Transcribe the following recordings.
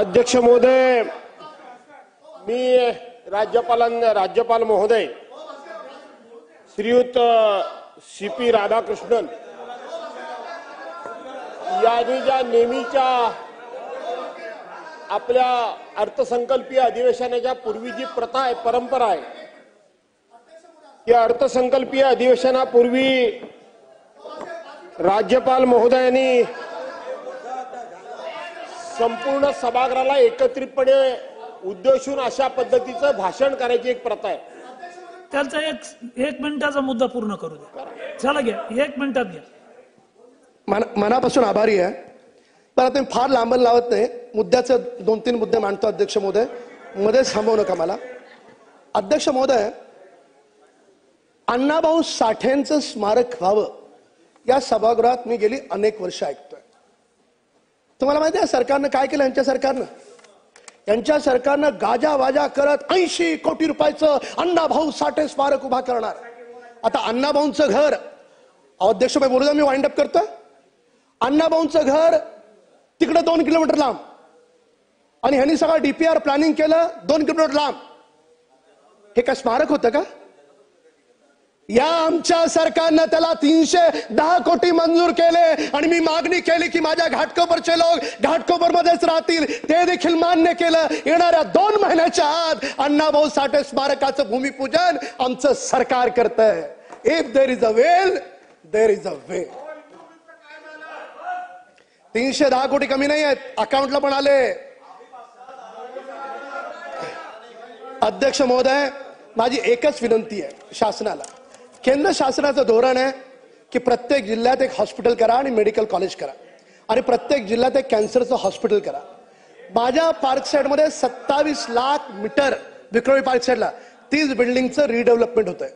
अध्यक्ष महोदय, मी राज्यपाल महोदय श्रीयुत सीपी राधाकृष्णन यांनी ज्या नेहमीच्या आपल्या अर्थसंकल्पीय अधिवेशनाच्या पूर्वी जी प्रथा आहे, परंपरा आहे, या अर्थसंकल्पीय अधिवेशनापूर्वी राज्यपाल महोदयांनी संपूर्ण सभागृहाला एकत्रितपणे उद्देशून अशा पद्धतीचं भाषण करायची एक प्रथा आहे. त्यांचा एक मिनिटाचा मुद्दा पूर्ण करू द्या. चला घ्या, 1 मिनिटात घ्या. मनापासून आभारी आहे. तर आता फार लांबण लावत नाही. मुद्द्याचं 2-3 मुद्दे मांडतो अध्यक्ष महोदय, मध्येच थांबवू नका मला. अध्यक्ष महोदय, अण्णाभाऊ साठेंचं स्मारक व्हावं या सभागृहात मी गेली अनेक वर्ष ऐकतोय. तुम्हाला माहिती आहे सरकारनं काय केलं? यांच्या सरकारनं गाजावाजा करत 80 कोटी रुपयाचं अण्णाभाऊ साठे स्मारक उभा करणार. आता अण्णाभाऊंचं घर, अध्यक्ष बोलू द्या, मी वाइंड अप करतोय. अण्णाभाऊंचं घर तिकडे 2 किलोमीटर लांब आणि ह्यांनी सगळं डीपीआर प्लॅनिंग केलं 2 किलोमीटर लांब. हे काय स्मारक होतं का? या आमच्या सरकारनं त्याला 310 कोटी मंजूर केले आणि मी मागणी केली की माझ्या घाटकोपरचे लोक घाटकोपरमध्येच राहतील, ते देखील मान्य केलं. येणाऱ्या 2 महिन्याच्या आत अण्णाभाऊ साठे स्मारकाचं भूमिपूजन आमचं सरकार करतंय. If there is a well, there is a way. 310 कोटी कमी नाही आहेत, अकाउंटला पण आले. अध्यक्ष महोदय, माझी एकच विनंती आहे शासनाला. केंद्र शासनाचं धोरण आहे की प्रत्येक जिल्ह्यात एक हॉस्पिटल करा आणि मेडिकल कॉलेज करा आणि प्रत्येक जिल्ह्यात एक कॅन्सरचं हॉस्पिटल करा. माझ्या पार्क साइडमध्ये 27 लाख मीटर विक्रोळी पार्क साइडला 30 बिल्डिंगचं रिडेव्हलपमेंट होत आहे.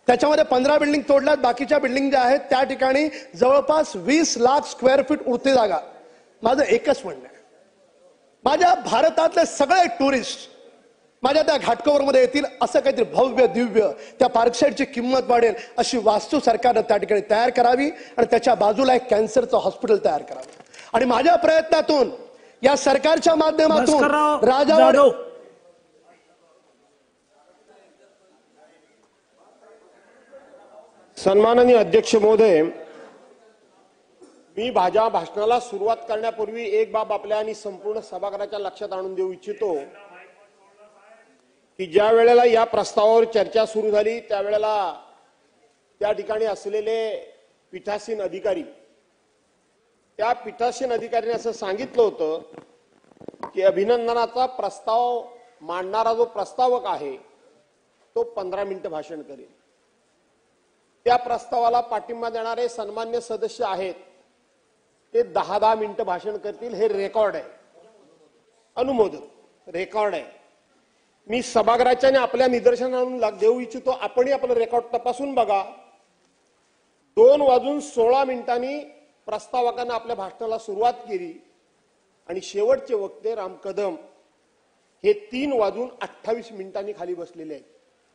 त्याच्यामध्ये 15 बिल्डिंग तोडल्यात. बाकीच्या बिल्डिंग ज्या आहेत त्या ठिकाणी जवळपास 20 लाख स्क्वेअर फीट उरते जागा. माझं एकच म्हणणं आहे, माझ्या भारतातले सगळे टुरिस्ट माझ्या त्या घाटकोपरमध्ये येतील, असं काहीतरी भव्य दिव्य त्या पार्क साइडची किंमत वाढेल अशी वास्तू सरकारनं त्या ठिकाणी तयार करावी आणि त्याच्या बाजूला एक कॅन्सरचं हॉस्पिटल तयार करावं. आणि माझ्या प्रयत्नातून या सरकारच्या माध्यमातून राजावाड सन्माननीय अध्यक्ष महोदय, मी माझ्या भाषणाला सुरुवात करण्यापूर्वी एक बाब आपल्या आणि संपूर्ण सभागृहाच्या लक्षात आणून देऊ इच्छितो की ज्या वेळेला या प्रस्तावावर चर्चा सुरू झाली त्यावेळेला त्या ठिकाणी असलेले पीठासीन अधिकारी, त्या पीठासीन अधिकाऱ्यांनी असं सांगितलं होतं की अभिनंदनाचा प्रस्ताव मांडणारा जो प्रस्तावक आहे तो 15 मिनिटं भाषण करेल. त्या प्रस्तावाला पाठिंबा देणारे सन्मान्य सदस्य आहेत ते 10-10 मिनिटं भाषण करतील. हे रेकॉर्ड आहे, अनुमोदन रेकॉर्ड आहे. मी सभागृहाच्या आणि आपल्या निदर्शनाला देऊ इच्छितो, आपणही आपलं रेकॉर्ड तपासून बघा. 2:16 प्रस्तावकानं आपल्या भाषणाला सुरुवात केली आणि शेवटचे वक्ते राम कदम हे 3:28 खाली बसलेले आहेत.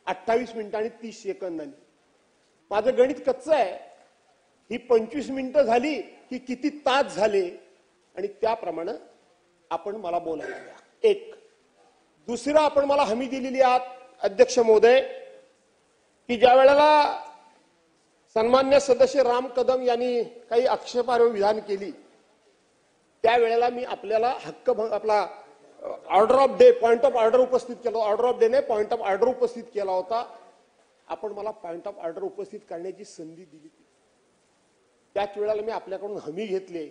28 मिनिटं आणि 30 सेकंदांनी. माझं गणित कच्चं आहे. ही 25 मिनिटं झाली की किती तास झाले आणि त्याप्रमाणे आपण मला बोलायला द्या. एक दुसरं, आपण मला हमी दिलेली आहात अध्यक्ष महोदय की ज्या वेळेला सन्मान्य सदस्य राम कदम यांनी काही आक्षेपार्ह विधान केली त्यावेळेला मी आपल्याला आपला order of day, point of order उपस्थित केला. ऑर्डर ऑफ डे ने पॉइंट ऑफ ऑर्डर उपस्थित केला होता. आपण मला पॉइंट ऑफ ऑर्डर उपस्थित करण्याची संधी दिली. त्याच वेळेला मी आपल्याकडून हमी घेतली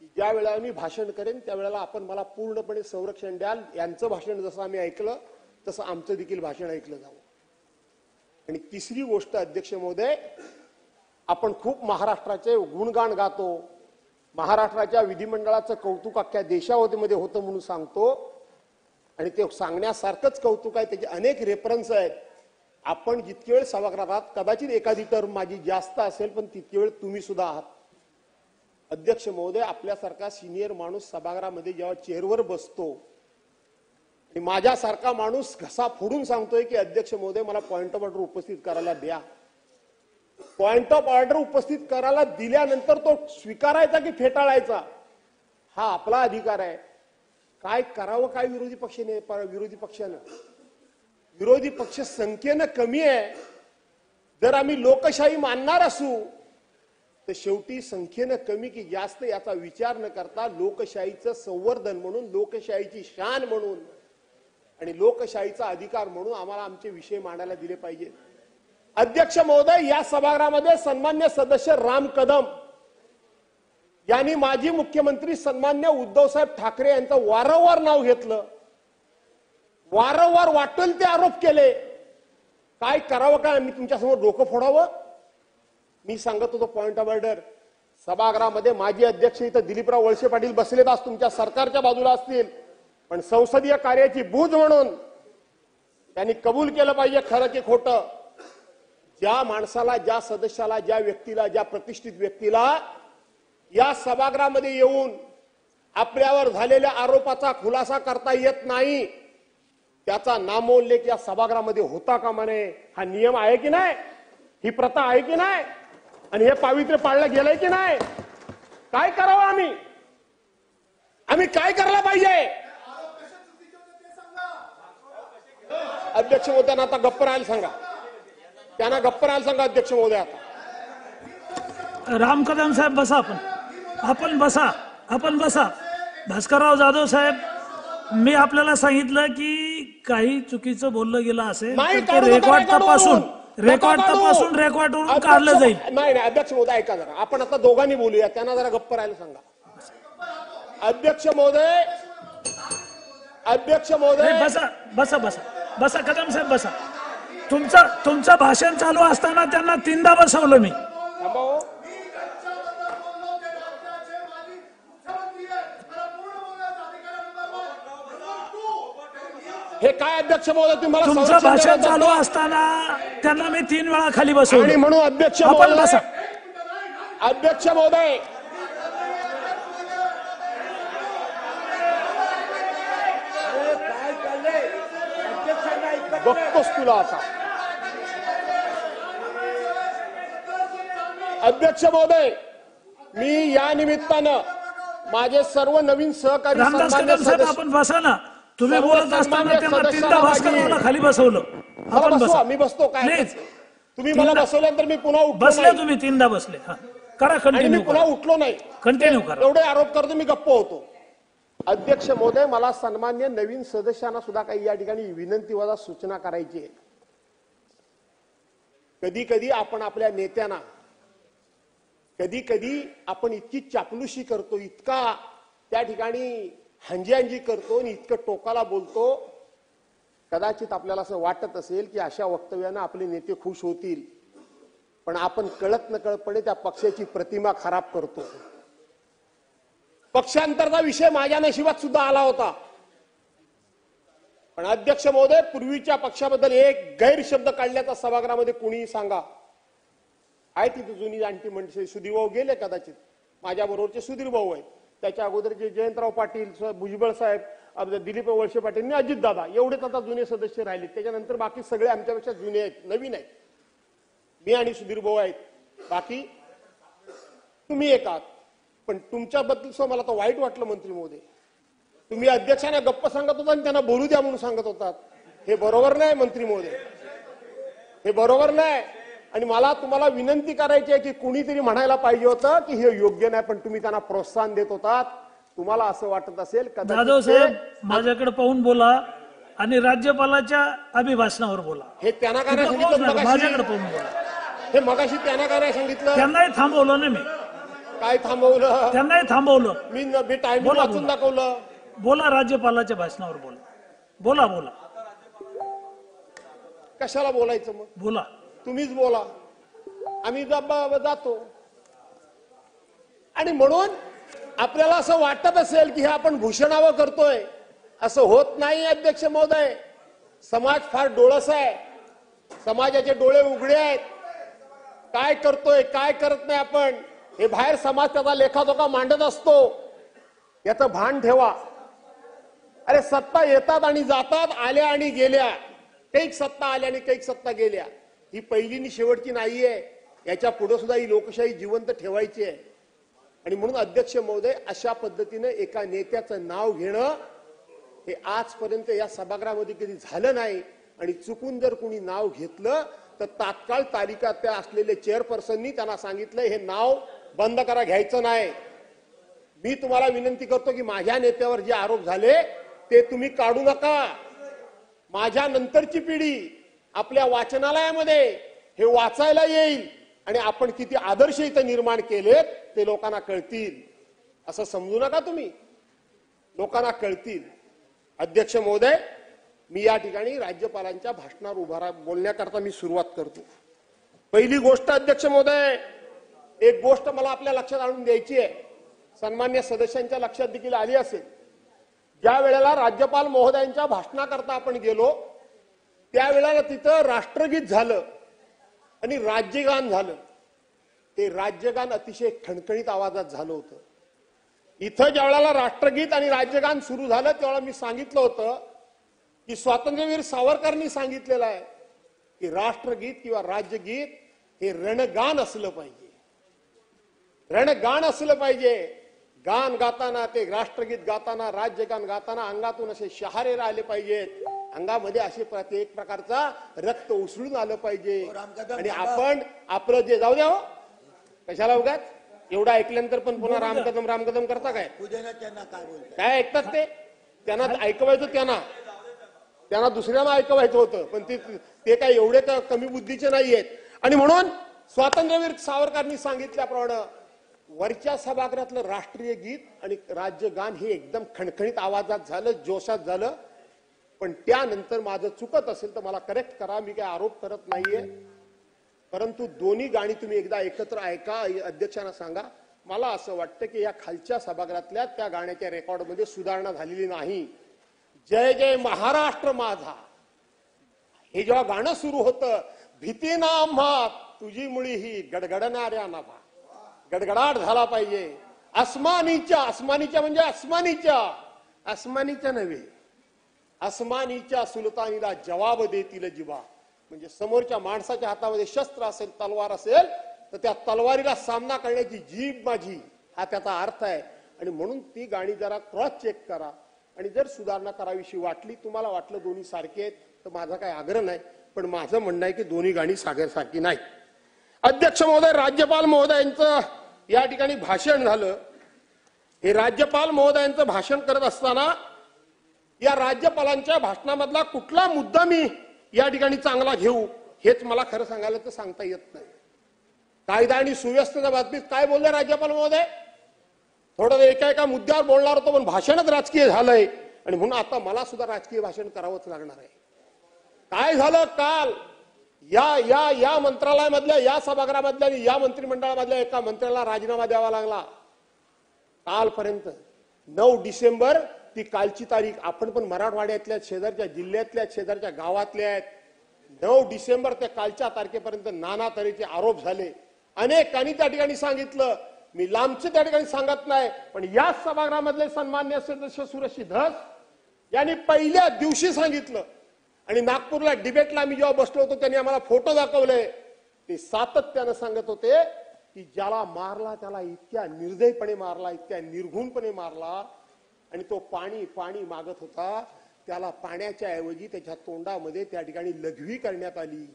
की ज्या वेळेला मी भाषण करेन त्यावेळेला आपण मला पूर्णपणे संरक्षण द्याल. यांचं भाषण जसं आम्ही ऐकलं तसं आमचं देखील भाषण ऐकलं जावं. आणि तिसरी गोष्ट अध्यक्ष महोदय, आपण खूप महाराष्ट्राचे गुणगान गातो, महाराष्ट्राच्या विधिमंडळाचं कौतुक अख्ख्या देशामध्ये होतं म्हणून सांगतो आणि ते सांगण्यासारखंच कौतुक आहे. त्याचे अनेक रेफरन्स आहेत. आपण जितकी वेळ सभागृहात, कदाचित एखादी टर्म माझी जास्त असेल पण तितकी वेळ तुम्ही सुद्धा आहात. अध्यक्ष महोदय, आपल्यासारखा सिनियर माणूस सभागृहामध्ये जेव्हा चेअरवर बसतो आणि माझ्यासारखा माणूस घसा फोडून सांगतोय की अध्यक्ष महोदय मला पॉइंट ऑफ ऑर्डर उपस्थित करायला द्या, पॉइंट ऑफ ऑर्डर उपस्थित करायला दिल्यानंतर तो स्वीकारायचा की फेटाळायचा हा आपला अधिकार आहे. काय करावं काय विरोधी पक्षानं विरोधी पक्ष संख्येनं कमी आहे. जर आम्ही लोकशाही मानणार असू तर शेवटी संख्येनं कमी की जास्त याचा विचार न करता लोकशाहीचं संवर्धन म्हणून, लोकशाहीची शान म्हणून आणि लोकशाहीचा अधिकार म्हणून आम्हाला आमचे विषय मांडायला दिले पाहिजेत. अध्यक्ष महोदय, या सभागृहामध्ये सन्मान्य सदस्य राम कदम यांनी माजी मुख्यमंत्री सन्मान्य उद्धवसाहेब ठाकरे यांचं वारंवार नाव घेतलं, वारंवार वाटेल ते आरोप केले. काय करावं काय, मी तुमच्यासमोर डोकं फोडावं? मी सांगत होतो पॉइंट ऑफ ऑर्डर. सभागृहामध्ये माजी अध्यक्ष इथं दिलीपराव वळसे पाटील बसलेत, आज तुमच्या सरकारच्या बाजूला असतील, पण संसदीय कार्याची बूज म्हणून त्यांनी कबूल केलं पाहिजे खरं की खोटं. ज्या माणसाला, ज्या सदस्याला, ज्या व्यक्तीला, ज्या प्रतिष्ठित व्यक्तीला या सभागृहामध्ये येऊन आपल्यावर झालेल्या आरोपाचा खुलासा करता येत नाही, त्याचा नामोल्लेख या सभागृहामध्ये होता कामा नये. हा नियम आहे की नाही? ही प्रथा आहे की नाही? आणि हे पावित्र्य पाळलं गेलंय की नाही? काय करावं आम्ही काय करायला पाहिजे? अध्यक्ष महोदयांना आता गप्प राहायला सांगा, त्यांना गप्प राहायला सांगा अध्यक्ष महोदय. आता राम कदम साहेब बसा, आपण बसा. भास्करराव जाधव साहेब, मी आपल्याला सांगितलं की काही चुकीचं बोललं गेलं असेल तर रेकॉर्ड तपासून काढलं जाईल. नाही अध्यक्ष महोदय ऐका जरा, आपण आता दोघांनी बोलूया, त्यांना जरा गप्प राहायला सांगा. अध्यक्ष महोदय बसा कदम साहेब बसा. तुमचं भाषण चालू असताना त्यांना 3दा बसवलं मी. हे काय अध्यक्ष महोदय, तुम्हाला तुमचं भाषण चालू असताना त्यांना मी 3 वेळा खाली बसवलं. आणि म्हणून अध्यक्ष महोदय बघतोस तुला आता. अध्यक्ष महोदय, मी या निमित्तानं माझे सर्व नवीन सहकारी आपण बसा ना. तुम्ही बोलत असताना त्यांना 3दा भास्कररावला खाली बसवलं. आपण बसा. मी बसतो काय? तुम्ही मला बसवल्यानंतर मी पुन्हा बसले. तुम्ही 3दा बसले. करा कंटिन्यू. मी पुन्हा उठलो नाही. कंटिन्यू करा. एवढे आरोप करतो मी गप्प होतो. अध्यक्ष महोदय, मला सन्मान्य नवीन सदस्यांना सुद्धा काही या ठिकाणी विनंती वजा सूचना करायची आहे. कधी कधी आपण आपल्या नेत्यांना आपण इतकी चापलुशी करतो, इतका त्या ठिकाणी हंजी करतो आणि इतकं टोकाला बोलतो. कदाचित आपल्याला असं वाटत असेल की अशा वक्तव्यानं आपले नेते खुश होतील, पण आपण कळत नकळतपणे त्या पक्षाची प्रतिमा खराब करतो. पक्षांतरचा विषय माझ्या नशिबात सुद्धा आला होता, पण अध्यक्ष महोदय, पूर्वीच्या पक्षाबद्दल एक गैरशब्द काढल्याचा सभागृहामध्ये कुणीही सांगा. आहे तिथे जुनी जाणती म्हणजे सुधीर भाऊ गेले, कदाचित माझ्या बरोबरचे सुधीर भाऊ आहेत, त्याच्या अगोदरचे जयंतराव पाटील, भुजबळ साहेब, दिलीप वळसे पाटील आणि अजितदादा, एवढेच आता जुने सदस्य राहिले. त्याच्यानंतर बाकी सगळे आमच्यापेक्षा जुने आहेत, नवीन आहेत. मी आणि सुधीर भाऊ आहेत, बाकी तुम्ही एक आहात. पण तुमच्याबद्दल मला तर वाईट वाटलं मंत्री महोदय. तुम्ही अध्यक्षांना गप्प सांगत होता आणि त्यांना बोलू द्या म्हणून सांगत होतात. हे बरोबर नाही मंत्री महोदय, हे बरोबर नाही. आणि मला तुम्हाला विनंती करायची आहे की कुणीतरी म्हणायला पाहिजे होतं की हे योग्य नाही, पण तुम्ही त्यांना प्रोत्साहन देत होतात. तुम्हाला असं वाटत असेल जाधव साहेब, माझ्याकडे पाहून बोला आणि राज्यपालाच्या अभिभाषणावर बोला. हे त्यांना काय सांगितलं? माझ्याकडे पाहून बोला. हे मगाशी त्यांना काय सांगितलं? त्यांनाही थांबवलं ना मी. काय थांबवलं? त्यांनाही थांबवलं. मी टायमिंग वाचून दाखवलं. बोला, राज्यपालाच्या भाषणावर बोला. बोला. कशाला बोलायचं मग? बोला. तुम्हीच बोला, आम्ही जातो. आणि म्हणून आपल्याला असं वाटत असेल की हे आपण भूषणावं करतोय, असं होत नाही अध्यक्ष महोदय. समाज फार डोळस आहे, समाजाचे डोळे उघडे आहेत. काय करतोय काय करत नाही आपण हे बाहेर समाज त्याचा लेखाजोखा मांडत असतो, याचं भान ठेवा. अरे सत्ता येतात आणि जातात, आल्या आणि गेल्या. कैक सत्ता आल्या आणि कैक सत्ता गेल्या. ही पहिली आणि शेवटची नाहीये, याच्या पुढे सुद्धा ही लोकशाही जिवंत ठेवायची आहे. आणि म्हणून अध्यक्ष महोदय, अशा पद्धतीने एका नेत्याचं नाव घेणं हे आजपर्यंत या सभागृहामध्ये कधी झालं नाही. आणि चुकून जर कुणी नाव घेतलं तर तात्काळ तालिका त्या असलेले चेअरपर्सननी त्यांना सांगितलं हे नाव बंद करा, घ्यायचं नाही. मी तुम्हाला विनंती करतो की माझ्या नेत्यावर जे आरोप झाले ते तुम्ही काढू नका. माझ्या नंतरची पिढी आपल्या वाचनालयामध्ये हे वाचायला येईल आणि आपण किती आदर्श इथं निर्माण केलेत ते लोकांना कळतील. असं समजू नका तुम्ही, लोकांना कळतील. अध्यक्ष महोदय, मी या ठिकाणी राज्यपालांच्या भाषणावर बोलण्याकरता मी सुरुवात करतो. पहिली गोष्ट अध्यक्ष महोदय, एक गोष्ट मला आपल्या लक्षात आणून द्यायची आहे, सन्मान्य सदस्यांच्या लक्षात देखील आली असेल. ज्या वेळेला राज्यपाल महोदयांच्या भाषणाकरता आपण गेलो त्यावेळेला तिथं राष्ट्रगीत झालं आणि राज्यगान झालं. ते राज्यगान अतिशय खणखणीत आवाजात झालं होतं. इथं ज्या वेळेला राष्ट्रगीत आणि राज्यगान सुरू झालं त्यावेळेला मी सांगितलं होतं की स्वातंत्र्यवीर सावरकरांनी सांगितलेलं आहे की राष्ट्रगीत किंवा राज्यगीत हे रणगान असलं पाहिजे, रणगान असलं पाहिजे. गान गाताना, ते राष्ट्रगीत गाताना, राज्यगान गाताना अंगातून असे शहारे राहिले पाहिजेत, अंगामध्ये असे एक प्रकारचा रक्त उसळून आलं पाहिजे. आणि आपण आपलं जे जाऊ द्या हो, कशाला उगाच एवढं ऐकल्यानंतर पण पुन्हा रामकदम करता काय? काय ऐकतात ते? त्यांना ऐकवायचं, त्यांना दुसऱ्यांना ऐकवायचं होतं, पण ते काय एवढे कमी बुद्धीचे नाहीयेत. आणि म्हणून स्वातंत्र्यवीर सावरकरांनी सांगितल्याप्रमाणे वरच्या सभागृहातलं राष्ट्रीय गीत आणि राज्यगान हे एकदम खणखणीत आवाजात झालं, जोशात झालं. पण त्यानंतर माझं चुकत असेल तर मला करेक्ट करा, मी काय आरोप करत नाहीये. परंतु दोन्ही गाणी तुम्ही एकदा एकत्र ऐका, अध्यक्षांना सांगा. मला असं वाटतं की या खालच्या सभागृहातल्या त्या गाण्याच्या रेकॉर्डमध्ये सुधारणा झालेली नाही. जय जय महाराष्ट्र माझा हे जेव्हा गाणं सुरू होतं, भीती ना आम्हा तुझी मुळी ही गडगडणाऱ्या नाभा, गडगडाट झाला पाहिजे. आसमानीच्या म्हणजे आसमानीच्या नव्हे, आसमानीच्या सुलतानीला जवाब देतील जिबा. म्हणजे समोरच्या माणसाच्या हातामध्ये शस्त्र असेल, तलवार असेल तर त्या तलवारीला सामना करण्याची जीभ माझी, हा त्याचा अर्थ आहे. आणि म्हणून ती गाणी जरा क्रॉस चेक करा. आणि जर सुधारणा करावीशी वाटली, तुम्हाला वाटलं दोन्ही सारखे आहेत, तर माझा काही आग्रह नाही. पण माझं म्हणणं आहे की दोन्ही गाणी सारखी नाही. अध्यक्ष महोदय, राज्यपाल महोदयांचं या ठिकाणी भाषण झालं. हे राज्यपाल महोदयांचं भाषण करत असताना या राज्यपालांच्या भाषणामधला कुठला मुद्दा मी या ठिकाणी चांगला घेऊ हेच मला खरं सांगायला तर सांगता येत नाही. कायदा आणि सुव्यवस्थेच्या बाबतीत काय बोलले राज्यपाल महोदय? थोडं एका मुद्द्यावर बोलणार होतो, पण भाषणच राजकीय झालंय. आणि म्हणून आता मला सुद्धा राजकीय भाषण करावंच लागणार आहे. काय झालं काल या मंत्रालयामधल्या, या सभागृहामधल्या आणि या मंत्रिमंडळामधल्या एका मंत्र्याला राजीनामा द्यावा लागला. कालपर्यंत 9 डिसेंबर ती कालची तारीख. आपण पण मराठवाड्यातल्या, शेजारच्या जिल्ह्यातल्या, शेजारच्या गावातल्या आहेत. 9 डिसेंबर ते कालच्या तारखेपर्यंत नाना तऱ्हेचे आरोप झाले. अनेकांनी त्या ठिकाणी सांगितलं, मी लांबचे त्या ठिकाणी सांगत नाही, पण या सभागृहामधले सन्मान्य सदस्य सुरेश धस यांनी पहिल्या दिवशी सांगितलं. आणि नागपूरला डिबेटला आम्ही जेव्हा बसलो होतो त्यांनी आम्हाला फोटो दाखवले. ते सातत्यानं सांगत होते की ज्याला मारला त्याला इतक्या निर्दयपणे मारला, इतक्या निर्घुणपणे मारला. आणि तो पाणी मागत होता, त्याला पाण्याच्या ऐवजी त्याच्या तोंडामध्ये त्या ठिकाणी लघवी करण्यात आली.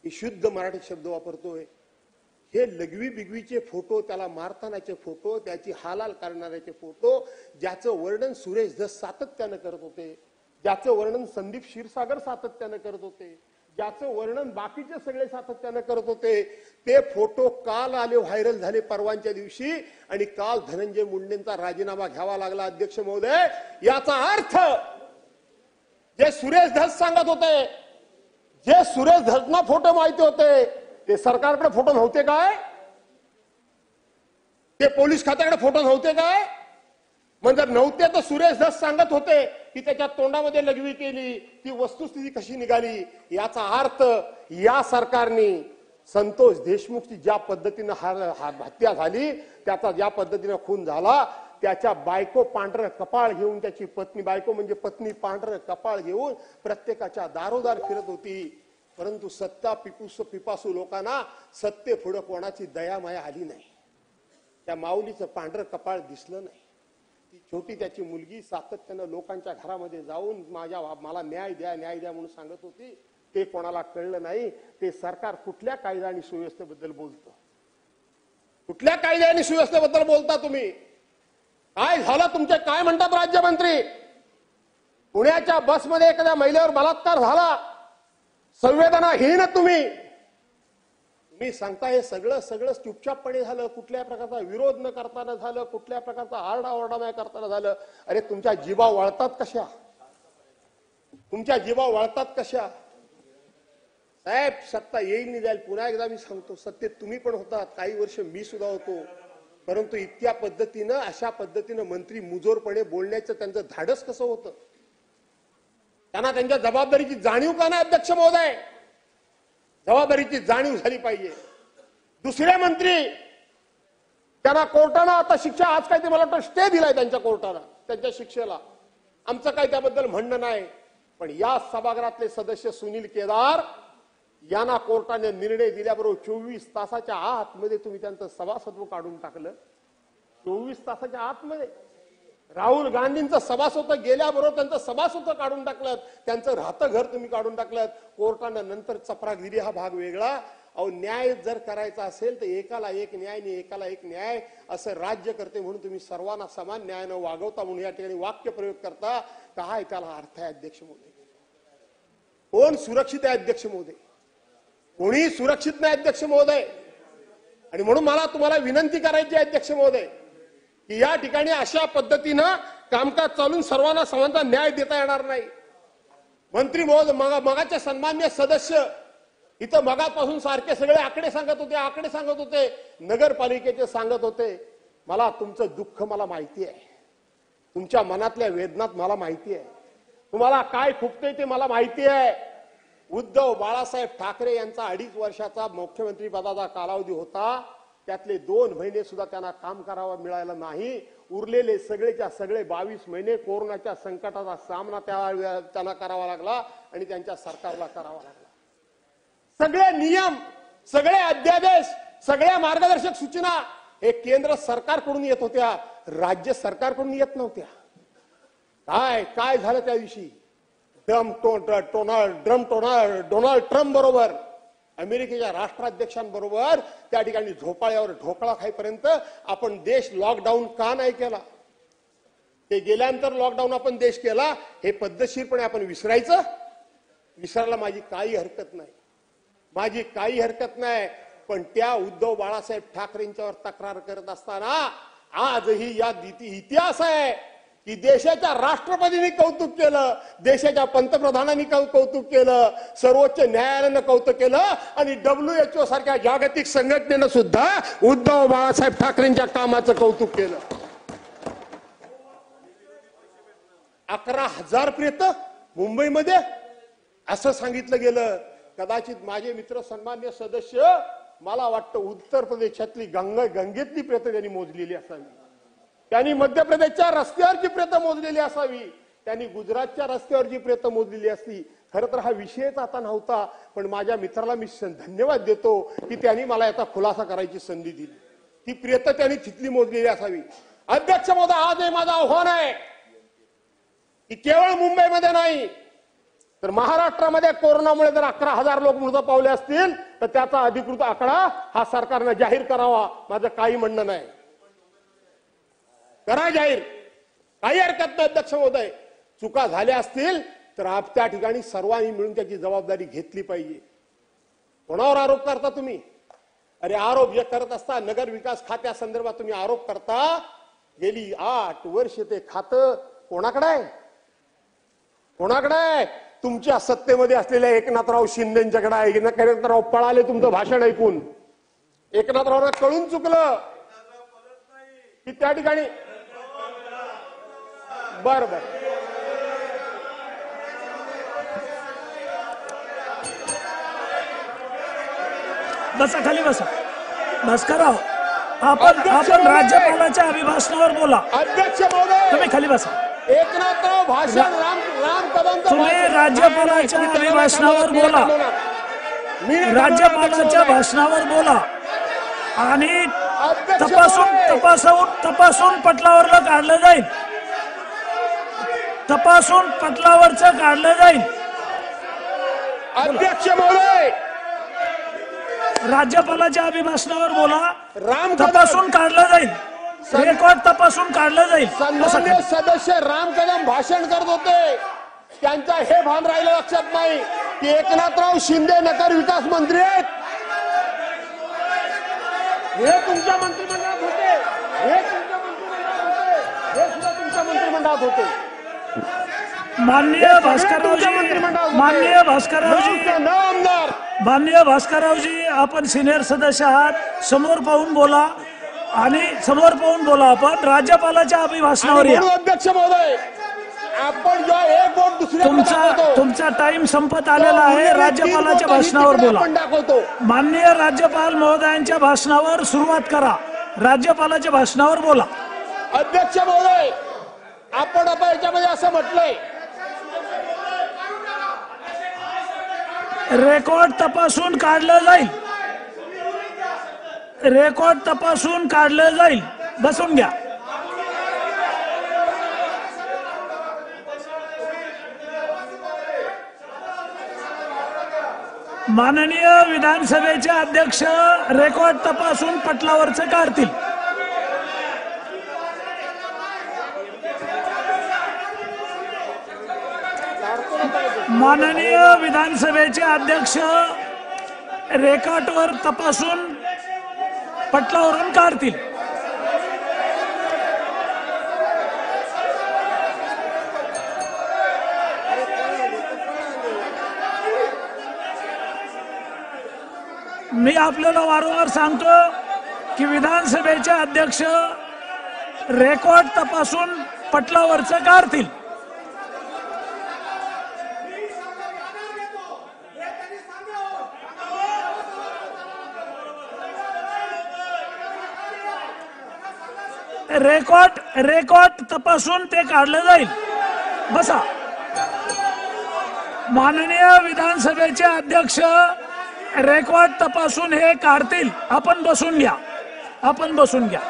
ही शुद्ध मराठी शब्द वापरतोय. हे लघवी बिगवीचे फोटो, त्याला मारतानाचे फोटो, त्याची हालाल करणाऱ्याचे फोटो, ज्याचं वर्णन सुरेश धस सातत्यानं करत होते, ज्याचं वर्णन संदीप क्षीरसागर सातत्यानं करत होते, ज्याचं वर्णन बाकीचे सगळे सातत्यानं करत होते, ते फोटो काल आले, व्हायरल झाले परवांच्या दिवशी. आणि काल धनंजय मुंडेंचा राजीनामा घ्यावा लागला. अध्यक्ष महोदय, याचा अर्थ जे सुरेश धस सांगत होते, जे सुरेश धसना फोटो माहिती होते, ते सरकारकडे फोटो नव्हते काय? ते पोलीस खात्याकडे फोटो नव्हते काय? म्हणजे जर नव्हते तर सुरेश धस सांगत होते की त्याच्या तोंडामध्ये लघवी केली, ती वस्तुस्थिती कशी निघाली. याचा अर्थ या सरकारने संतोष देशमुखची ज्या पद्धतीनं हत्या झाली, त्याचा ज्या पद्धतीनं खून झाला, त्याच्या बायको पांढरं कपाळ घेऊन, त्याची पत्नी, बायको म्हणजे पत्नी पांढरं कपाळ घेऊन प्रत्येकाच्या दारोदार फिरत होती. परंतु सत्ता पिपासू लोकांना सत्ते पुढे कोणाची दया माया आली नाही. त्या माऊलीचं पांढरं कपाळ दिसलं नाही. ती छोटी त्याची मुलगी सातत्यानं लोकांच्या घरामध्ये जाऊन मला न्याय द्या म्हणून सांगत होती. ते कोणाला कळलं नाही. ते सरकार कुठल्या कायदा आणि सुव्यवस्थेबद्दल बोलतं? कुठल्या कायदा आणि सुव्यवस्थेबद्दल बोलता तुम्ही? काय झालं तुमचे? काय म्हणतात राज्यमंत्री? पुण्याच्या बसमध्ये एखाद्या महिलेवर बलात्कार झाला, संवेदनाहीन तुम्ही सांगता हे सगळं चुपचापपणे झालं, कुठल्या प्रकारचा विरोध न करताना झालं, कुठल्या प्रकारचा आरडाओरडा नाही करताना झालं. अरे तुमच्या जीवा वळतात कशा? तुमच्या जीवा वळतात कशा? साहेब सत्ता येईल नाही जाईल. पुन्हा एकदा मी सांगतो, सत्तेत तुम्ही पण होतात, काही वर्ष मी सुद्धा होतो, परंतु इतक्या पद्धतीनं अशा पद्धतीनं मंत्री मुजोरपणे बोलण्याचं त्यांचं धाडस कसं होतं? त्यांना त्यांच्या जबाबदारीची जाणीव का नाही? अध्यक्ष महोदय, जबाबदारीची जाणीव झाली पाहिजे. दुसरे मंत्री त्यांना कोर्टानं आता शिक्षा, आज काय ते मला वाटतं स्टे दिलाय त्यांच्या कोर्टानं त्यांच्या शिक्षेला. आमचं काय त्याबद्दल म्हणणं नाही, पण या सभागृहातले सदस्य सुनील केदार यांना कोर्टाने निर्णय दिल्याबरोबर 24 तासाच्या आतमध्ये तुम्ही त्यांचं सभासत्व काढून टाकलं. 24 तासाच्या आतमध्ये राहुल गांधींचं सभासत्व गेल्याबरोबर त्यांचं सभासत्व काढून टाकलं, त्यांचं राहतं घर तुम्ही काढून टाकलं. कोर्टानं नंतर चपराक हा भाग वेगळा. अहो न्याय जर करायचा असेल तर एकाला एक न्याय आणि एकाला एक न्याय असं राज्य करते म्हणून तुम्ही सर्वांना समान न्यायानं वागवता म्हणून या ठिकाणी वाक्य प्रयोग करता. काय त्याला अर्थ आहे अध्यक्ष महोदय? कोण सुरक्षित आहे अध्यक्ष महोदय? कोणी सुरक्षित नाही अध्यक्ष महोदय. आणि म्हणून मला तुम्हाला विनंती करायची आहे अध्यक्ष महोदय की या ठिकाणी अशा पद्धतीनं कामकाज चालून सर्वांना समानता न्याय देता येणार नाही. मंत्री महोदय मगाचे सन्मान्य सदस्य इथं मगापासून सारखे सगळे आकडे सांगत होते, नगरपालिकेचे सांगत होते. मला तुमचं दुःख मला माहिती आहे, तुमच्या मनातल्या वेदनात मला माहिती आहे, तुम्हाला काय खुपतंय ते मला माहिती आहे. उद्धव बाळासाहेब ठाकरे यांचा 2.5 वर्षाचा मुख्यमंत्री पदाचा कालावधी होता, त्यातले 2 महिने सुद्धा त्यांना काम करावं मिळालं नाही. उरलेले सगळेच्या सगळे 22 महिने कोरोनाच्या संकटाचा सामना त्यांना करावा लागला आणि त्यांच्या सरकारला करावा लागला. सगळे नियम, सगळे अध्यादेश, सगळ्या मार्गदर्शक सूचना हे केंद्र सरकारकडून येत होत्या, राज्य सरकारकडून येत नव्हत्या. काय झालं त्या दिवशी? डोनाल्ड ट्रम्प बरोबर, अमेरिकेच्या राष्ट्राध्यक्षांबरोबर त्या ठिकाणी झोपाळ्यावर ढोकळा खाईपर्यंत आपण देश लॉकडाऊन का नाही केला? ते गेल्यानंतर लॉकडाऊन आपण देश केला हे पद्धतशीरपणे आपण विसरायला माझी काही हरकत नाही. पण त्या उद्धव बाळासाहेब ठाकरेंच्यावर तक्रार करत असताना आजही या इतिहास आहे की देशाच्या राष्ट्रपतींनी कौतुक केलं, देशाच्या पंतप्रधानांनी कौतुक केलं, सर्वोच्च न्यायालयानं कौतुक केलं आणि WHO सारख्या जागतिक संघटनेनं सुद्धा उद्धव बाळासाहेब ठाकरेंच्या कामाचं कौतुक केलं. 11,000 प्रेत मुंबईमध्ये असं सांगितलं गेलं. कदाचित माझे मित्र सन्मान्य सदस्य, मला वाटतं उत्तर प्रदेशातली गंगेतली प्रेत त्यांनी मोजलेली असावी, त्यांनी मध्य प्रदेशच्या रस्त्यावरची प्रेत मोजलेली असावी, त्यांनी गुजरातच्या रस्त्यावरची प्रेत मोजलेली असती. खरं तर हा विषयच आता नव्हता, पण माझ्या मित्राला मी धन्यवाद देतो की त्यांनी मला याचा खुलासा करायची संधी दिली. ती प्रेत त्यांनी तिथली मोजलेली असावी. अध्यक्ष महोदय, आज हे माझं आव्हान आहे की केवळ मुंबईमध्ये नाही तर महाराष्ट्रामध्ये कोरोनामुळे जर 11,000 लोक मृत पावले असतील तर त्याचा अधिकृत आकडा हा सरकारनं जाहीर करावा. माझं काही म्हणणं नाही, करा जाहीर, काही हरकत नाही. अध्यक्ष महोदय, चुका झाल्या असतील तर त्या ठिकाणी सर्वांनी मिळून त्याची जबाबदारी घेतली पाहिजे. कोणावर आरोप करता तुम्ही? अरे आरोप जे करत असता नगर विकास खात्यासंदर्भात तुम्ही आरोप करता, गेली 8 वर्ष ते खातं कोणाकडे आहे? तुमच्या सत्तेमध्ये असलेल्या एकनाथराव शिंदेच्याकडे आहे. एकनाथराव पळाले तुमचं भाषण ऐकून. एकनाथरावला कळून चुकलं की त्या ठिकाणी बर बसा, खाली बसा. भास्करराव, आपण राज्यपालाच्या अभिभाषणावर बोला. अध्यक्ष महोदय, तुम्ही खाली बसा. एकनाथराव भाषण राम कदम, तुम्ही राज्यपालाच्या अभिभाषणावर बोला. राज्यपालाच्या भाषणावर बोला आणि तपासून पटलावर काढलं जाईल. तपासून पटलावरचं काढलं जाईल. अध्यक्ष महोदय, राज्यपालाच्या अभिभाषणावर बोला. राम तपासून काढलं जाईल. रेकॉर्ड तपासून काढलं जाईल. सन्माननीय सदस्य राम कदम भाषण करत होते, त्यांचा हे भान राहिलं लक्षात नाही की एकनाथराव शिंदे नगर विकास मंत्री आहेत. हे तुमच्या मंत्रिमंडळात होते, हे तुमच्या मंत्रिमंडळात होते, हे सुद्धा तुमच्या मंत्रिमंडळात होते. माननीय भास्कररावजी, आपण सिनियर सदस्य आहात. समोर पाहून बोला आणि समोर पाहून बोला. आपण राज्यपालाच्या अभिभाषणावर या. अध्यक्ष महोदय, आपण जो एक वोट दुसऱ्या तुमचा टाइम संपत आलेला आहे. राज्यपालाच्या भाषणावर बोला. माननीय राज्यपाल महोदयांच्या भाषणावर सुरुवात करा. राज्यपालाच्या भाषणावर बोला. अध्यक्ष महोदय, आपण आता याच्यामध्ये असं म्हटलंय, रेकॉर्ड तपासून काढलं जाईल. रेकॉर्ड तपासून काढलं जाईल. बसून घ्या. माननीय विधानसभेचे अध्यक्ष रेकॉर्ड तपासून पटलावरचं काढतील. माननीय विधानसभेचे अध्यक्ष रेकॉर्डवर तपासून पटलावरून काढतील. मी आपल्याला वारंवार सांगतो की विधानसभेचे अध्यक्ष रेकॉर्ड तपासून पटलावरचं काढतील. रेकॉर्ड तपासून ते काढलं जाईल. बसा. माननीय विधानसभेचे अध्यक्ष रेकॉर्ड तपासून हे काढतील. आपण बसून घ्या. आपण बसून घ्या.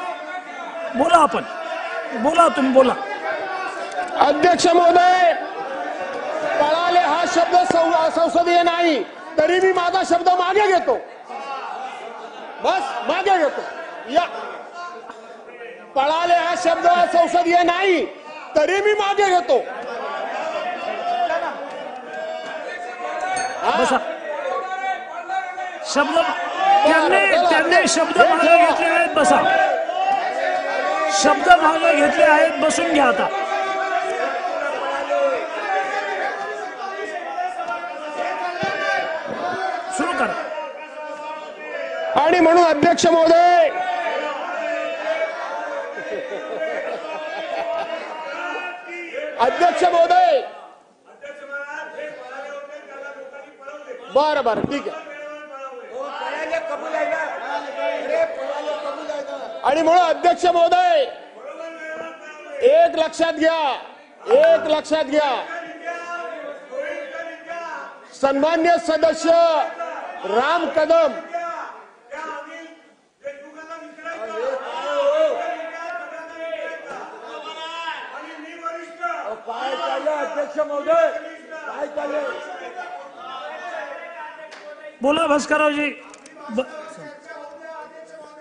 बोला. आपण बोला. तुम्ही बोला. अध्यक्ष महोदय, पळाले हा शब्द संसदीय नाही, तरी मी माझा शब्द मागे घेतो. बस मागे घेतो. या पळाले हा शब्द संसदीय नाही, तरी मी मागे घेतो. बसा. शब्द त्यांनी शब्द मागे घेतले आहेत. बसा. शब्द मागे घेतले आहेत. बसून घ्या. आता सुरू करा. आणि म्हणून अध्यक्ष महोदय, बरं ठीक आहे. आणि म्हणून अध्यक्ष महोदय, एक लक्षात घ्या, सन्मान्य सदस्य राम कदम अध्यक्ष महोदय काय चाललंय? बोला भास्कररावजी.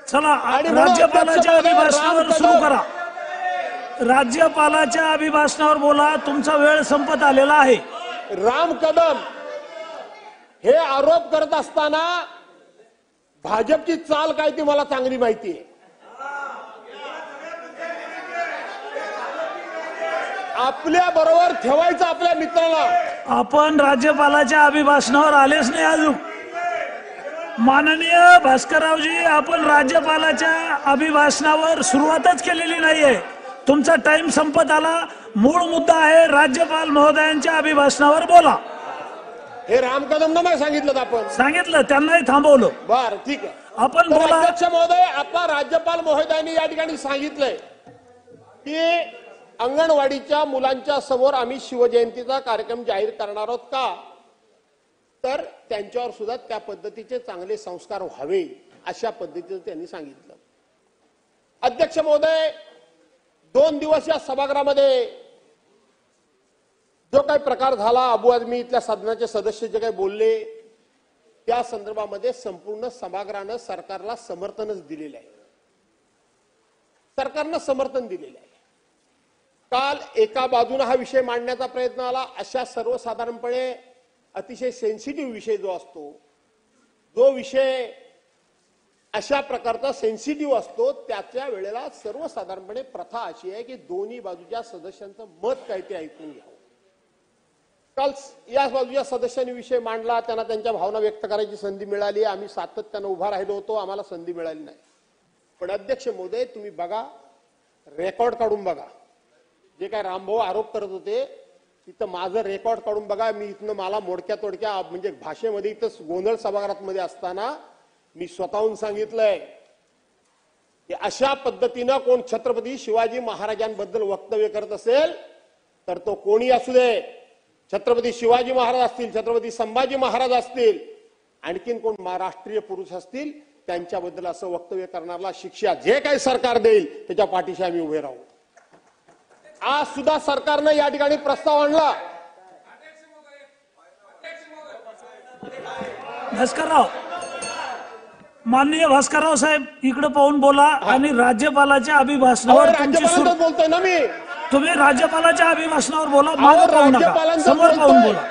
चला. राज्यपालाच्या अभिभाषणावर सुरू करा. राज्यपालाच्या अभिभाषणावर बोला. तुमचा वेळ संपत आलेला आहे. राम कदम हे आरोप करत असताना भाजपची चाल काय ती मला चांगली माहिती आहे. आपल्या बरोबर ठेवायचं आपल्या मित्राला. आपण राज्यपालाच्या अभिभाषणावर आलेच नाही अजून. माननीय भास्कररावजी, आपण राज्यपालाच्या अभिभाषणावर सुरुवातच केलेली नाहीये. तुमचा टाइम संपत आला. मूळ मुद्दा आहे राज्यपाल महोदयांच्या अभिभाषणावर बोला. हे राम कदमना नाही सांगितलं? आपण सांगितलं, त्यांनाही थांबवलं. बरं ठीक आहे. आपण बोला. अध्यक्ष महोदय, आपला राज्यपाल महोदयांनी या ठिकाणी सांगितलंय की अंगणवाडीच्या मुलांच्या समोर आम्ही शिवजयंतीचा कार्यक्रम जाहीर करणार आहोत का, तर त्यांच्यावर सुद्धा त्या पद्धतीचे चांगले संस्कार व्हावे अशा पद्धतीचं त्यांनी सांगितलं. अध्यक्ष महोदय, 2 दिवस या सभागृहामध्ये जो काही प्रकार झाला, अबू आझमी इथल्या सदनाचे सदस्य जे काही बोलले, त्या संदर्भामध्ये संपूर्ण सभागृहानं सरकारला समर्थनच दिलेलं आहे. सरकारनं समर्थन दिलेलं आहे. काल एका बाजूने हा विषय मांडण्याचा प्रयत्न आला. अशा सर्वसाधारणपणे अतिशय सेन्सिटिव्ह विषय जो असतो, जो विषय अशा प्रकारचा सेन्सिटिव्ह असतो, त्याच्या वेळेला सर्वसाधारणपणे प्रथा अशी आहे की दोन्ही बाजूच्या सदस्यांचं मत काय ते ऐकून घ्यावं. काल या बाजूच्या सदस्यांनी विषय मांडला, त्यांना त्यांच्या भावना व्यक्त करायची संधी मिळाली. आम्ही सातत्यानं उभा राहिलो होतो, आम्हाला संधी मिळाली नाही. पण अध्यक्ष महोदय, तुम्ही बघा, रेकॉर्ड काढून बघा. जे काय रामभाऊ आरोप करत होते तिथं माझं रेकॉर्ड काढून बघा. मी इथनं मला मोडक्या तोडक्या म्हणजे भाषेमध्ये इथं गोंधळ सभागृहामध्ये असताना मी स्वतःहून सांगितलंय की अशा पद्धतीनं कोण छत्रपती शिवाजी महाराजांबद्दल वक्तव्य करत असेल तर तो कोणी असू दे, छत्रपती शिवाजी महाराज असतील, छत्रपती संभाजी महाराज असतील, आणखीन कोण राष्ट्रीय पुरुष असतील, त्यांच्याबद्दल असं वक्तव्य करणाऱ्याला शिक्षा जे काही सरकार देईल त्याच्या पाठीशी आम्ही उभे राहू. आज सुद्धा सरकारनं या ठिकाणी प्रस्ताव आणला. भास्करराव, माननीय भास्करराव साहेब इकडे पाहून बोला आणि राज्यपालाच्या अभिभाषणावर राज्यपालांच बोलतोय ना मी. तुम्ही राज्यपालाच्या अभिभाषणावर बोला, मागे पाहू नका, समोर पाहून बोला.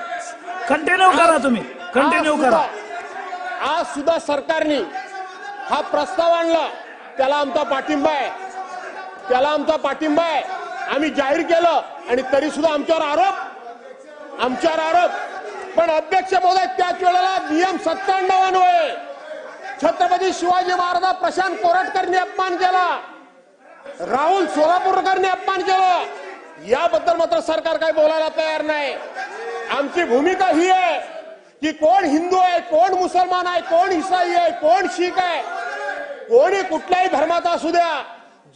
कंटिन्यू करा, तुम्ही कंटिन्यू करा. आज सुद्धा सरकारने हा प्रस्ताव आणला, त्याला आमचा पाठिंबा आहे, त्याला आमचा पाठिंबा आहे. आम्ही जाहीर केलं आणि तरी सुद्धा आमच्यावर आरोप. पण अध्यक्ष महोदय, त्याच वेळेला नियम 97 अन्वये छत्रपती शिवाजी महाराज प्रशांत कोरटकरनी अपमान केला, राहुल सोलापूरकरनी अपमान केला. याबद्दल मात्र सरकार काही बोलायला तयार नाही. आमची भूमिका ही आहे की कोण हिंदू आहे, कोण मुसलमान आहे, कोण ईसाई आहे, कोण शीख आहे, कोणी कुठल्याही धर्माचा असू द्या,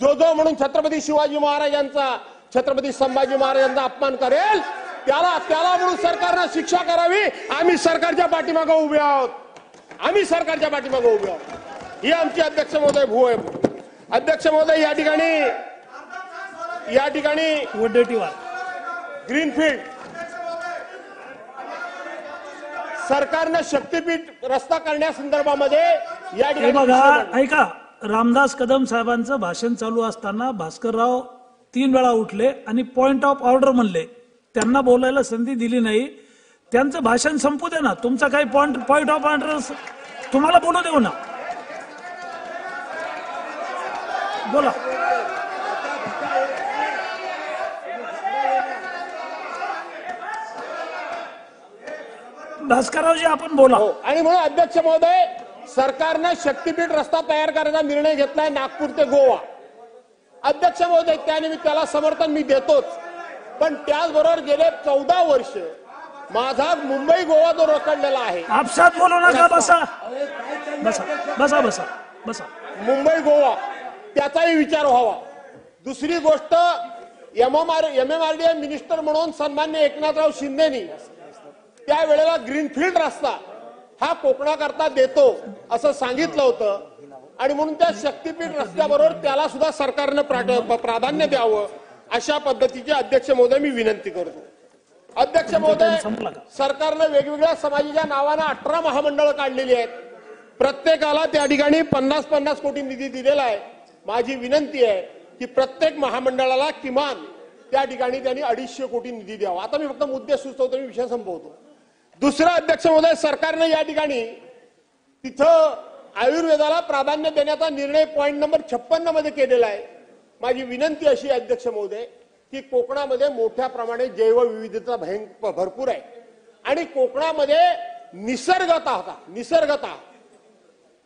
जो म्हणून छत्रपती शिवाजी महाराजांचा, छत्रपती संभाजी महाराजांचा अपमान करेल त्याला म्हणून सरकारनं शिक्षा करावी. आम्ही सरकारच्या पाठीमागे उभे आहोत. ही आमची अध्यक्ष महोदय भू आहे. अध्यक्ष महोदय, या ठिकाणी ग्रीनफील्ड सरकारनं शक्तीपीठ रस्ता करण्यासंदर्भामध्ये या ठिकाणी बघा, ऐका, रामदास कदम साहेबांचं भाषण चालू असताना भास्करराव 3 वेळा उठले आणि पॉइंट ऑफ ऑर्डर म्हणले. त्यांना बोलायला संधी दिली नाही. त्यांचं भाषण संपू दे ना. तुमचा काही पॉइंट ऑफ ऑर्डर तुम्हाला बोलू देऊ ना. बोला. भास्कररावजी, आपण बोला. आणि म्हणून अध्यक्ष महोदय, सरकारनं शक्तीपीठ रस्ता तयार करायचा निर्णय घेतलाय नागपूर ते गोवा. अध्यक्ष महोदय, त्याला समर्थन मी देतोच. पण त्याचबरोबर गेले 14 वर्ष माझा मुंबई गोवा जो रखडलेला आहे. आपसात बोलू नका. बसा. मुंबई गोवा त्याचाही विचार व्हावा. दुसरी गोष्ट, MMRDA मिनिस्टर म्हणून सन्मान्य एकनाथराव शिंदेनी त्यावेळेला ग्रीनफील्ड रस्ता हा कोकणाकरता देतो असं सांगितलं होतं. आणि म्हणून त्या शक्तीपीठ रस्त्याबरोबर त्याला सुद्धा सरकारनं प्राधान्य द्यावं, अशा पद्धतीची अध्यक्ष महोदय मी विनंती करतो. अध्यक्ष महोदय, सरकारनं वेगवेगळ्या समाजाच्या नावानं 18 महामंडळं काढलेली आहेत. प्रत्येकाला त्या ठिकाणी 50-50 कोटी निधी दिलेला आहे. माझी विनंती आहे की प्रत्येक महामंडळाला किमान त्या ठिकाणी त्यांनी 250 कोटी निधी द्यावा. आता मी फक्त मुद्दे सुचवतो, मी विषय संपवतो. दुसरं, अध्यक्ष महोदय, सरकारनं या ठिकाणी तिथं आयुर्वेदाला प्राधान्य देण्याचा निर्णय पॉइंट नंबर 56 मध्ये केलेला आहे. माझी विनंती अशी आहे अध्यक्ष महोदय की कोकणामध्ये मोठ्या प्रमाणात जैवविविधता भरपूर आहे आणि कोकणामध्ये निसर्गतः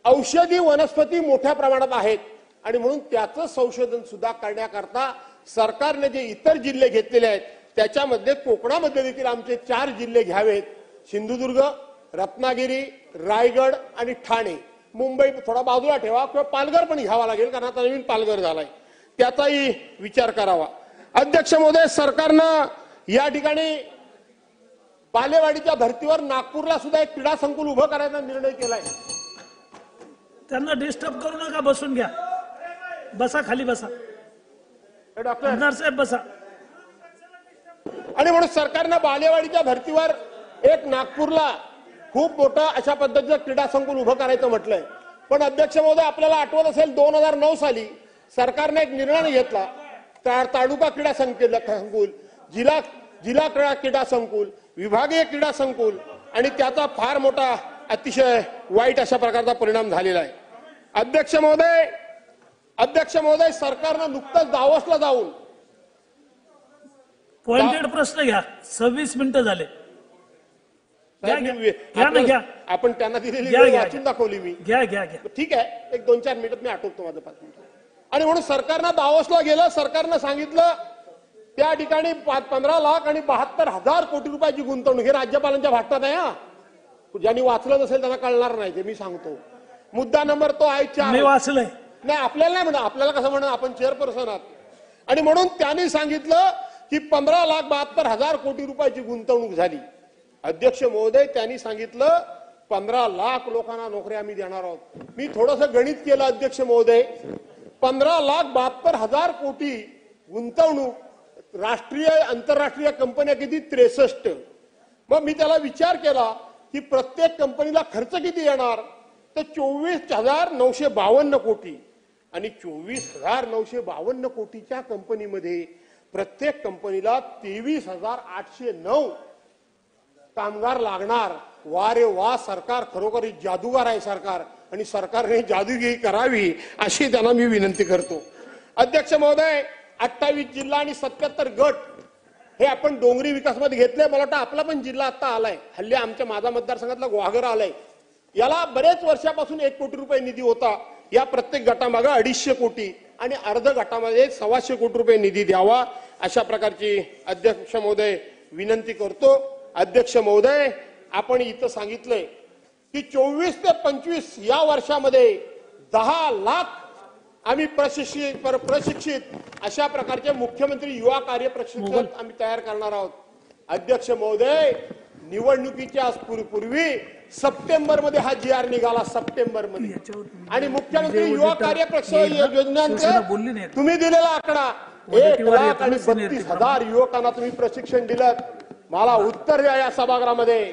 औषधी वनस्पती मोठ्या प्रमाणात आहेत आणि म्हणून त्याचं संशोधन सुद्धा करण्याकरता सरकारने जे इतर जिल्हे घेतलेले आहेत त्याच्यामध्ये कोकणामध्ये देखील आमचे 4 जिल्हे घ्यावेत. सिंधुदुर्ग, रत्नागिरी, रायगड आणि ठाणे. मुंबई थोडा बाजूला ठेवा किंवा पालघर पण घ्यावा लागेल, कारण आता नवीन पालघर झालाय, त्याचाही विचार करावा. अध्यक्ष महोदय, सरकारनं या ठिकाणी बालेवाडीच्या धर्तीवर नागपूरला सुद्धा एक क्रीडा संकुल उभं करायचा निर्णय केलाय. त्यांना डिस्टर्ब करू नका. बसून घ्या. बसा, खाली बसा. डॉक्टर साहेब बसा. आणि म्हणून सरकारनं बालेवाडीच्या धर्तीवर एक नागपूरला खूप मोठं अशा पद्धतीचं क्रीडा संकुल उभं करायचं म्हटलंय. पण अध्यक्ष महोदय, आपल्याला आठवत असेल 2009 साली सरकारने एक निर्णय घेतला. तालुका क्रीडा संकुल, जिल्हा क्रीडा संकुल, विभागीय क्रीडा संकुल, आणि त्याचा फार मोठा अतिशय वाईट अशा प्रकारचा परिणाम झालेला आहे. अध्यक्ष महोदय, सरकारनं नुकतंच दावोसला जाऊन पॉइंटेड प्रश्न घ्या. 26 मिनिटं झाले. आपण त्यांना दिलेली वेळ वाचून दाखवली मी. घ्या. ठीक आहे, एक 2-4 मिनिटात मी आठवतो माझं 5 मिनिटं. आणि म्हणून सरकारनं दावोसला गेलं. सरकारनं सांगितलं त्या ठिकाणी 15 लाख आणि 72,000 कोटी रुपयाची गुंतवणूक. हे राज्यपालांच्या भाषणात आहे. हा, ज्यांनी वाचलं नसेल त्यांना कळणार नाही, ते मी सांगतो. मुद्दा नंबर तो आहे 4. मी वाचलंय. नाही, आपल्याला नाही म्हणा, आपल्याला कसं म्हणा, आपण चेअरपर्सन आहात. आणि म्हणून त्यांनी सांगितलं की 15,72,000 कोटी रुपयाची गुंतवणूक झाली. अध्यक्ष महोदय, त्यांनी सांगितलं 15 लाख लोकांना नोकऱ्या आम्ही देणार आहोत. मी थोडंसं गणित केलं अध्यक्ष महोदय. 15,72,000 कोटी गुंतवणूक, राष्ट्रीय आंतरराष्ट्रीय कंपन्या किती? 63. मग मी त्याला विचार केला की प्रत्येक कंपनीला खर्च किती येणार, तर 24,952 कोटी. आणि 24,952 कोटीच्या कंपनीमध्ये प्रत्येक कंपनीला 23,809 कामगार लागणार. वा रे वा, सरकार खरोखर जादूगार आहे सरकार, आणि सरकारने जादूगिरी करावी अशी त्यांना मी विनंती करतो. अध्यक्ष महोदय, 28 जिल्हा आणि 77 गट हे आपण डोंगरी विकासमध्ये घेतले. मला वाटतं आपला पण जिल्हा आता आलाय. हल्ली माझा मतदारसंघातला ग्वाघर आलाय. याला बरेच वर्षापासून 1 कोटी रुपये निधी होता. या प्रत्येक गटामागे 250 कोटी आणि अर्ध गटामध्ये 125 कोटी रुपये निधी द्यावा अशा प्रकारची अध्यक्ष महोदय विनंती करतो. अध्यक्ष महोदय, आपण इथं सांगितलंय की 24 ते 25 या वर्षामध्ये 10 लाख आम्ही प्रशिक्षित अशा प्रकारचे मुख्यमंत्री युवा कार्य प्रशिक्षण आम्ही तयार करणार आहोत. अध्यक्ष महोदय, निवडणुकीच्या पूर्वी सप्टेंबर मध्ये हा GR निघाला, सप्टेंबर मध्ये. आणि मुख्यमंत्री युवा कार्य प्रशिक्षण योजनेचा तुम्ही दिलेला आकडा 1,32,000 युवकांना तुम्ही प्रशिक्षण दिलं. मला उत्तर द्या या सभागृहामध्ये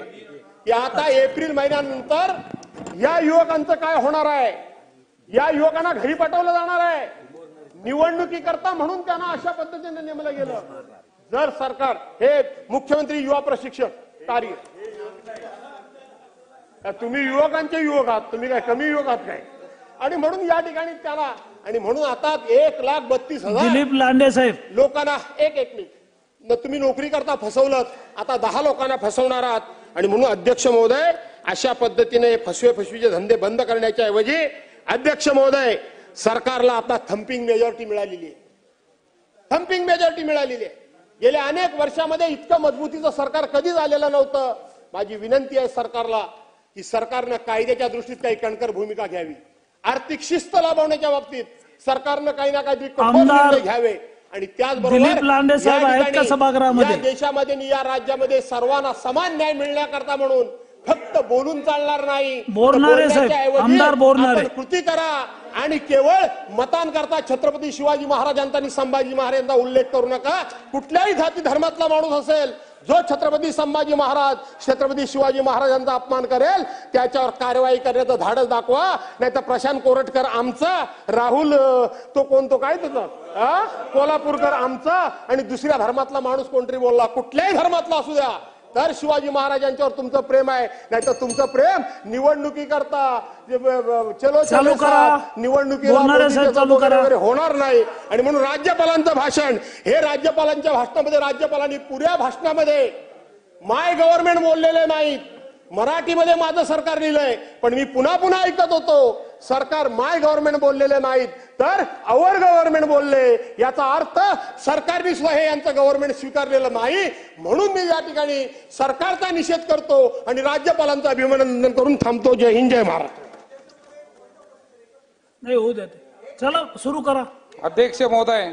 की आता एप्रिल महिन्यानंतर या युवकांचं काय होणार आहे. या युवकांना घरी पाठवलं जाणार आहे निवडणुकीकरता, म्हणून त्यांना अशा पद्धतीने नेमलं गेलं. जर सरकार हे मुख्यमंत्री युवा प्रशिक्षण कार्य, तुम्ही युवकांचे युवक आहात, तुम्ही काय कमी युवक आहात काय. आणि म्हणून या ठिकाणी त्याला, आणि म्हणून आता 1,32,000 दिलीप लांडे साहेब लोकांना एक मिनिट तुम्ही नोकरी करता फसवलं, आता 10 लोकांना फसवणार आहात. आणि म्हणून अध्यक्ष महोदय, अशा पद्धतीने फसवीचे धंदे बंद करण्याच्या ऐवजी अध्यक्ष महोदय, सरकारला आता थम्पिंग मेजॉरिटी मिळालेली आहे. थम्पिंग मेजॉरिटी मिळालेली आहे. गेल्या अनेक वर्षामध्ये इतकं मजबूतीचं सरकार कधीच आलेलं नव्हतं. माझी विनंती आहे सरकारला की सरकारनं कायद्याच्या दृष्टीत काही कणखर भूमिका घ्यावी. आर्थिक शिस्त लाभवण्याच्या बाबतीत सरकारनं काही ना काहीतरी कठोर निर्णय घ्यावे. आणि त्याचबरोबर या देशामध्ये आणि या राज्यामध्ये सर्वांना समान न्याय मिळण्याकरता म्हणून फक्त बोलून चालणार नाही, कृती करा. आणि केवळ मतांकरता छत्रपती शिवाजी महाराजांचा आणि संभाजी महाराजांचा उल्लेख करू नका. कुठल्याही जाती धर्मातला माणूस असेल जो छत्रपती संभाजी महाराज, छत्रपती शिवाजी महाराजांचा अपमान करेल त्याच्यावर कारवाई करण्याचं धाडस दाखवा. नाही तर प्रशांत कोरटकर आमचा, राहुल तो काय त्याचा कोल्हापूरकर आमचा, आणि दुसऱ्या धर्मातला माणूस कोणतरी बोलला, कुठल्याही धर्मातला असू द्या, तर शिवाजी महाराजांच्यावर तुमचं प्रेम आहे. नाही तर तुमचं प्रेम निवडणुकीकरता चलो करा, निवडणुकीला होणार नाही. आणि म्हणून राज्यपालांचं भाषण, हे राज्यपालांच्या भाषणामध्ये राज्यपालांनी पुऱ्या भाषणामध्ये माय गव्हर्नमेंट बोललेले नाहीत. मराठीमध्ये माझं सरकार लिहिलंय, पण मी पुन्हा ऐकत होतो सरकार माय गव्हर्नमेंट बोललेले नाहीत, तर अवर गव्हर्नमेंट बोलले. याचा अर्थ सरकारने सुद्धा हे यांचं गव्हर्नमेंट स्वीकारलेलं नाही. म्हणून मी या ठिकाणी सरकारचा निषेध करतो आणि राज्यपालांचं अभिनंदन करून थांबतो. जय हिंद, जय महाराष्ट्र. नाही होऊ देते. चला सुरू करा. अध्यक्ष महोदय,